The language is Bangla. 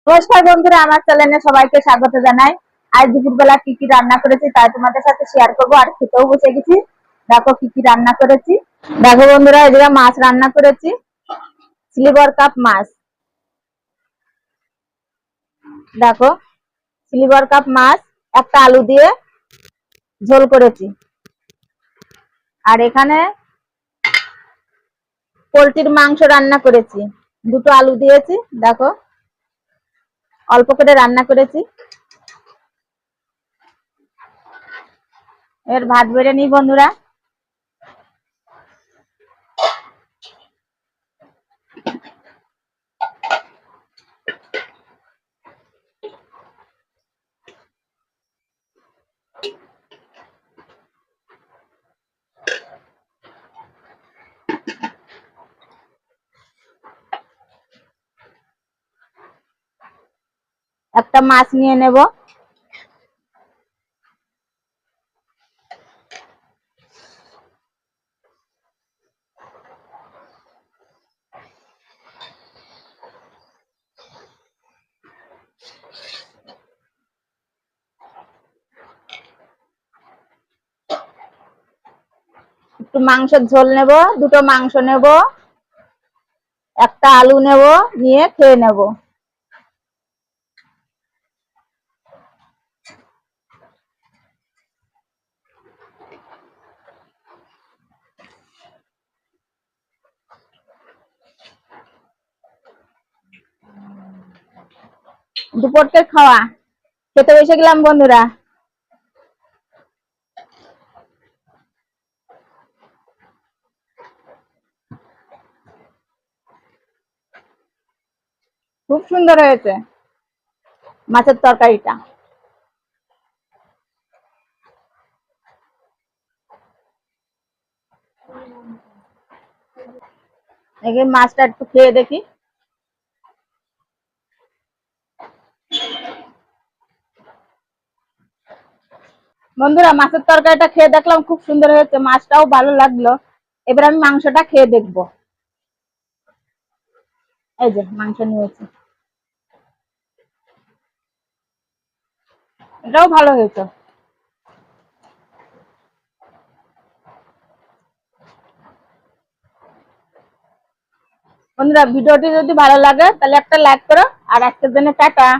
নমস্কার বন্ধুরা, আমার চ্যানেলে সবাইকে স্বাগত জানাই। আজ দুপুরবেলা কি কি রান্না করেছি তাই তোমাদের সাথে শেয়ার করবো। আর খেতেও বসে গেছি। দেখো কি কি রান্না করেছি। দেখো বন্ধুরা, এদিকে মাছ রান্না করেছি, সিলভার কাপ মাছ। দেখো, সিলভার কাপ মাছ একটা আলু দিয়ে ঝোল করেছি। আর এখানে পোলট্রির মাংস রান্না করেছি, দুটো আলু দিয়েছি। দেখো, অল্প করে রান্না করেছি। এর ভাত বেড়ে নিই বন্ধুরা। একটা মাছ নিয়ে নেব। একটু মাংসের ঝোল নেব, দুটো মাংস নেব, একটা আলু নেব, নিয়ে খেয়ে নেব। দুপুরটের খাওয়া খেতে বসে গেলাম বন্ধুরা। খুব সুন্দর হয়েছে মাছের তরকারিটা। এই মাছটা একটু খেয়ে দেখি। বন্ধুরা, মাছের তরকারিটা খেয়ে দেখলাম, খুব সুন্দর হয়েছে, মাছটাও ভালো লাগলো। এবার আমি মাংসটা খেয়ে দেখবো। এই যে মাংস নিয়েছি, এটাও ভালো হয়েছে। বন্ধুরা, ভিডিওটি যদি ভালো লাগে তাহলে একটা লাইক করো, আর আজকের জন্য টাটা।